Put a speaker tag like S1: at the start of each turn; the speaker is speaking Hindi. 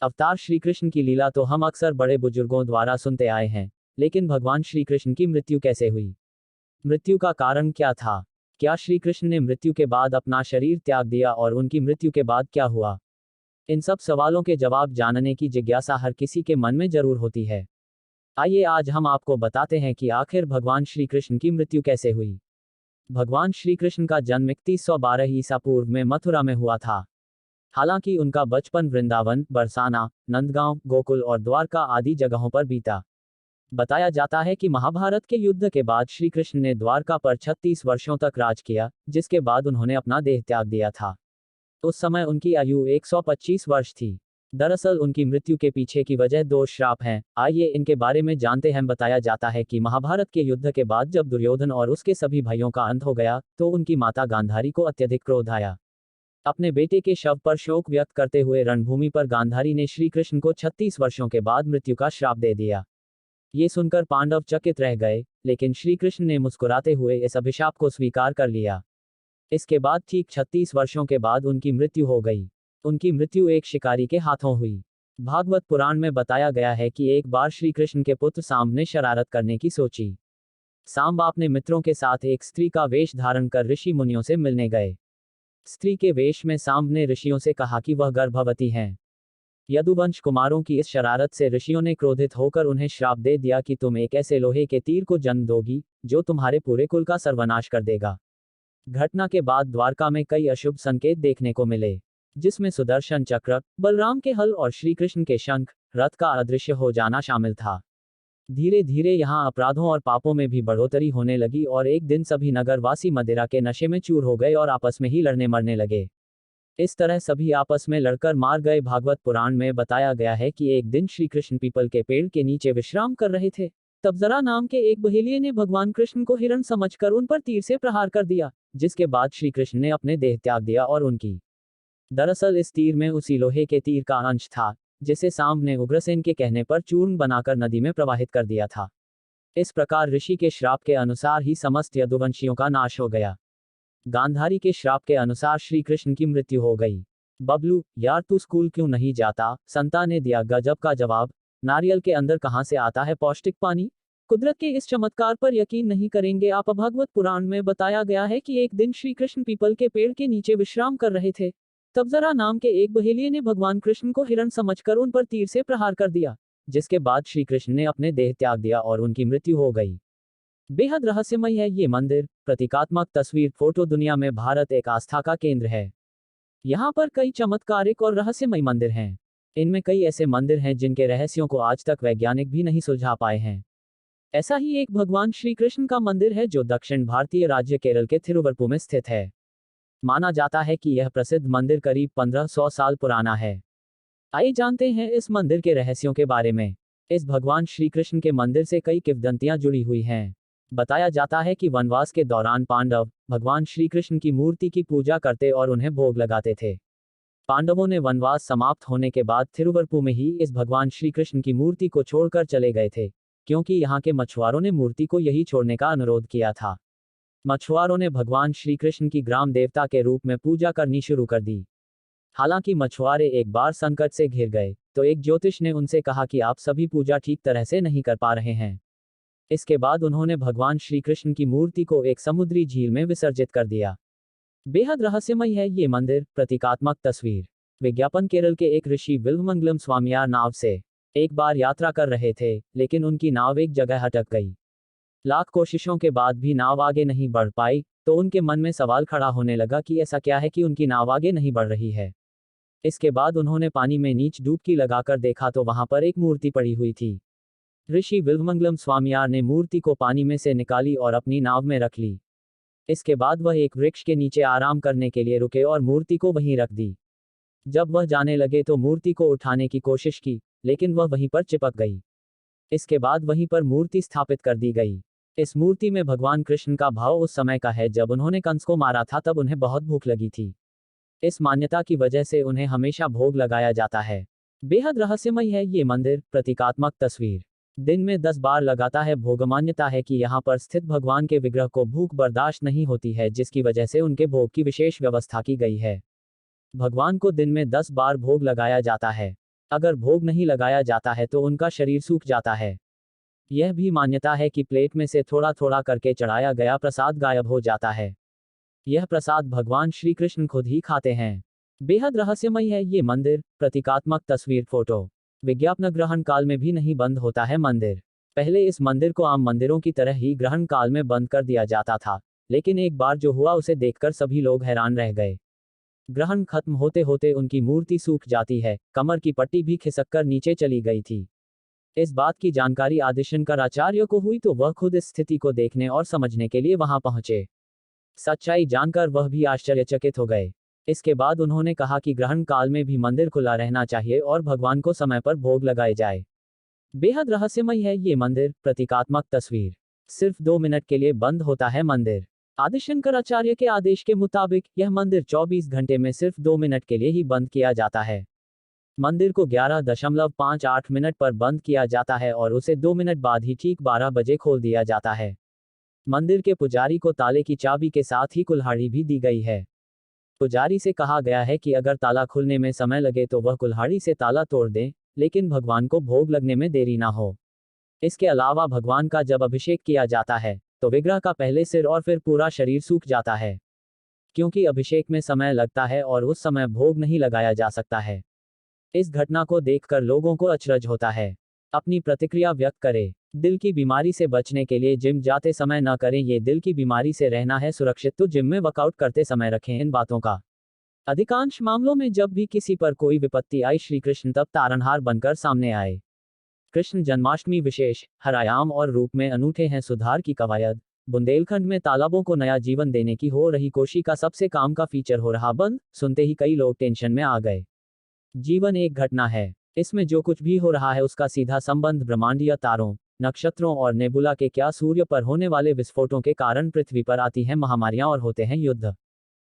S1: अवतार श्री कृष्ण की लीला तो हम अक्सर बड़े बुजुर्गों द्वारा सुनते आए हैं, लेकिन भगवान श्री कृष्ण की मृत्यु कैसे हुई? मृत्यु का कारण क्या था? क्या श्री कृष्ण ने मृत्यु के बाद अपना शरीर त्याग दिया और उनकी मृत्यु के बाद क्या हुआ? इन सब सवालों के जवाब जानने की जिज्ञासा हर किसी के मन में जरूर होती है। आइए आज हम आपको बताते हैं कि आखिर भगवान श्री कृष्ण की मृत्यु कैसे हुई। भगवान श्री कृष्ण का जन्म 3112 ईसा पूर्व में मथुरा में हुआ था। हालांकि उनका बचपन वृंदावन, बरसाना, नंदगांव, गोकुल और द्वारका आदि जगहों पर बीता। बताया जाता है कि महाभारत के युद्ध के बाद श्री कृष्ण ने द्वारका पर 36 वर्षों तक राज किया, जिसके बाद उन्होंने अपना देह त्याग दिया था। उस समय उनकी आयु 125 वर्ष थी। दरअसल उनकी मृत्यु के पीछे की वजह दो श्राप हैं। आइए इनके बारे में जानते हैं। बताया जाता है कि महाभारत के युद्ध के बाद जब दुर्योधन और उसके सभी भाइयों का अंत हो गया, तो उनकी माता गांधारी को अत्यधिक क्रोध आया। अपने बेटे के शव पर शोक व्यक्त करते हुए रणभूमि पर गांधारी ने श्री कृष्ण को 36 वर्षों के बाद मृत्यु का श्राप दे दिया। ये सुनकर पांडव चकित रह गए, लेकिन श्री कृष्ण ने मुस्कुराते हुए इस अभिशाप को स्वीकार कर लिया। इसके बाद ठीक 36 वर्षों के बाद उनकी मृत्यु हो गई। उनकी मृत्यु एक शिकारी के हाथों हुई। भागवत पुराण में बताया गया है कि एक बार श्री कृष्ण के पुत्र सांब ने शरारत करने की सोची। सांब अपने मित्रों के साथ एक स्त्री का वेश धारण कर ऋषि मुनियों से मिलने गए। स्त्री के वेश में सांब ने ऋषियों से कहा कि वह गर्भवती हैं। यदुवंश कुमारों की इस शरारत से ऋषियों ने क्रोधित होकर उन्हें श्राप दे दिया कि तुम एक ऐसे लोहे के तीर को जन्म दोगी, जो तुम्हारे पूरे कुल का सर्वनाश कर देगा। घटना के बाद द्वारका में कई अशुभ संकेत देखने को मिले, जिसमें सुदर्शन चक्र, बलराम के हल और श्री कृष्ण के शंख, रथ का अदृश्य हो जाना शामिल था। धीरे धीरे यहाँ अपराधों और पापों में भी बढ़ोतरी होने लगी और एक दिन सभी नगरवासी मदिरा के नशे में चूर हो गए और आपस में ही लड़ने मरने लगे। इस तरह सभी आपस में लड़कर मार गए। भागवत पुराण में बताया गया है कि एक दिन श्री कृष्ण पीपल के पेड़ के नीचे विश्राम कर रहे थे। तब जरा नाम के एक बहेलिये ने भगवान कृष्ण को हिरण समझकर उन पर तीर से प्रहार कर दिया, जिसके बाद श्री कृष्ण ने अपने देह त्याग दिया और उनकी। दरअसल इस तीर में उसी लोहे के तीर का अंश था, जिसे सांब ने उग्रसेन के कहने पर चूर्ण बनाकर नदी में प्रवाहित कर दिया था। इस प्रकार ऋषि के श्राप के अनुसार ही समस्त यदुवंशियों का नाश हो गया। गांधारी के श्राप के अनुसार श्री कृष्ण की मृत्यु हो गई। बबलू, यार तू स्कूल क्यों नहीं जाता? संता ने दिया गजब का जवाब। नारियल के अंदर कहां से आता है पौष्टिक पानी? कुदरत के इस चमत्कार पर यकीन नहीं करेंगे आप। भागवत पुराण में बताया गया है कि एक दिन श्री कृष्ण पीपल के पेड़ के नीचे विश्राम कर रहे थे। तब जरा नाम के एक बहेलिये ने भगवान कृष्ण को हिरण समझकर उन पर तीर से प्रहार कर दिया, जिसके बाद श्री कृष्ण ने अपने देह त्याग दिया और उनकी मृत्यु हो गई। बेहद रहस्यमय है ये मंदिर। प्रतीकात्मक तस्वीर फोटो। दुनिया में भारत एक आस्था का केंद्र है। यहाँ पर कई चमत्कारिक और रहस्यमय मंदिर हैं। इनमें कई ऐसे मंदिर हैं जिनके रहस्यों को आज तक वैज्ञानिक भी नहीं सुलझा पाए हैं। ऐसा ही एक भगवान श्री कृष्ण का मंदिर है जो दक्षिण भारतीय राज्य केरल के थिरुवरपुर में स्थित है। माना जाता है कि यह प्रसिद्ध मंदिर करीब 1500 साल पुराना है। आइए जानते हैं इस मंदिर के रहस्यों के बारे में। इस भगवान श्री कृष्ण के मंदिर से कई किंवदंतियां जुड़ी हुई हैं। बताया जाता है कि वनवास के दौरान पांडव भगवान श्री कृष्ण की मूर्ति की पूजा करते और उन्हें भोग लगाते थे। पांडवों ने वनवास समाप्त होने के बाद थिरुवरपुर में ही इस भगवान श्री कृष्ण की मूर्ति को छोड़कर चले गए थे, क्योंकि यहाँ के मछुआरों ने मूर्ति को यही छोड़ने का अनुरोध किया था। मछुआरों ने भगवान श्री कृष्ण की ग्राम देवता के रूप में पूजा करनी शुरू कर दी। हालांकि मछुआरे एक बार संकट से घिर गए, तो एक ज्योतिष ने उनसे कहा कि आप सभी पूजा ठीक तरह से नहीं कर पा रहे हैं। इसके बाद उन्होंने भगवान श्री कृष्ण की मूर्ति को एक समुद्री झील में विसर्जित कर दिया। बेहद रहस्यमय है ये मंदिर। प्रतीकात्मक तस्वीर। विज्ञापन। केरल के एक ऋषि बिल्वमंगलम स्वामियार नाव से एक बार यात्रा कर रहे थे, लेकिन उनकी नाव एक जगह अटक गई। लाख कोशिशों के बाद भी नाव आगे नहीं बढ़ पाई, तो उनके मन में सवाल खड़ा होने लगा कि ऐसा क्या है कि उनकी नाव आगे नहीं बढ़ रही है। इसके बाद उन्होंने पानी में नीच डुबकी लगाकर देखा तो वहां पर एक मूर्ति पड़ी हुई थी। ऋषि बिल्वमंगलम स्वामियार ने मूर्ति को पानी में से निकाली और अपनी नाव में रख ली। इसके बाद वह एक वृक्ष के नीचे आराम करने के लिए रुके और मूर्ति को वहीं रख दी। जब वह जाने लगे तो मूर्ति को उठाने की कोशिश की, लेकिन वह वहीं पर चिपक गई। इसके बाद वहीं पर मूर्ति स्थापित कर दी गई। इस मूर्ति में भगवान कृष्ण का भाव उस समय का है जब उन्होंने कंस को मारा था, तब उन्हें बहुत भूख लगी थी। इस मान्यता की वजह से उन्हें हमेशा भोग लगाया जाता है। बेहद रहस्यमय है ये मंदिर। प्रतीकात्मक तस्वीर। दिन में 10 बार लगाता है भोग। मान्यता है कि यहाँ पर स्थित भगवान के विग्रह को भूख बर्दाश्त नहीं होती है, जिसकी वजह से उनके भोग की विशेष व्यवस्था की गई है। भगवान को दिन में 10 बार भोग लगाया जाता है। अगर भोग नहीं लगाया जाता है तो उनका शरीर सूख जाता है। यह भी मान्यता है कि प्लेट में से थोड़ा थोड़ा करके चढ़ाया गया प्रसाद गायब हो जाता है। यह प्रसाद भगवान श्री कृष्ण खुद ही खाते हैं। बेहद रहस्यमय है ये मंदिर। प्रतीकात्मक तस्वीर फोटो। विज्ञापन ग्रहण काल में भी नहीं बंद होता है मंदिर। पहले इस मंदिर को आम मंदिरों की तरह ही ग्रहण काल में बंद कर दिया जाता था, लेकिन एक बार जो हुआ उसे देखकर सभी लोग हैरान रह गए। ग्रहण खत्म होते होते उनकी मूर्ति सूख जाती है, कमर की पट्टी भी खिसककर नीचे चली गई थी। इस बात की जानकारी आदि शंकराचार्य को हुई तो वह खुद इस स्थिति को देखने और समझने के लिए वहां पहुंचे। सच्चाई जानकर वह भी आश्चर्यचकित हो गए। इसके बाद उन्होंने कहा कि ग्रहण काल में भी मंदिर खुला रहना चाहिए और भगवान को समय पर भोग लगाए जाए। बेहद रहस्यमय है ये मंदिर। प्रतीकात्मक तस्वीर। सिर्फ 2 मिनट के लिए बंद होता है मंदिर। आदि शंकराचार्य के आदेश के मुताबिक यह मंदिर 24 घंटे में सिर्फ 2 मिनट के लिए ही बंद किया जाता है। मंदिर को 11.58 मिनट पर बंद किया जाता है और उसे 2 मिनट बाद ही ठीक 12 बजे खोल दिया जाता है। मंदिर के पुजारी को ताले की चाबी के साथ ही कुल्हाड़ी भी दी गई है। पुजारी से कहा गया है कि अगर ताला खुलने में समय लगे तो वह कुल्हाड़ी से ताला तोड़ दें, लेकिन भगवान को भोग लगने में देरी ना हो। इसके अलावा भगवान का जब अभिषेक किया जाता है तो विग्रह का पहले सिर और फिर पूरा शरीर सूख जाता है। क्योंकि अभिषेक में समय लगता है और उस समय भोग नहीं लगाया जा सकता है। इस घटना को देखकर लोगों को अचरज होता है। अपनी प्रतिक्रिया व्यक्त करें। दिल की बीमारी से बचने के लिए जिम जाते समय न करें। ये दिल की बीमारी से रहना है सुरक्षित तो जिम में वर्कआउट करते समय रखें इन बातों का। अधिकांश मामलों में जब भी किसी पर कोई विपत्ति आई श्री कृष्ण तब तारनहार बनकर सामने आए। कृष्ण जन्माष्टमी विशेष हर आयाम और रूप में अनूठे हैं। सुधार की कवायद। बुंदेलखंड में तालाबों को नया जीवन देने की हो रही कोशिश का सबसे काम का फीचर हो रहा बंद। सुनते ही कई लोग टेंशन में आ गए। जीवन एक घटना है। इसमें जो कुछ भी हो रहा है उसका सीधा संबंध ब्रह्मांडीय तारों, नक्षत्रों और नेबुला के क्या सूर्य पर होने वाले विस्फोटों के कारण पृथ्वी पर आती हैं महामारियां और होते हैं युद्ध।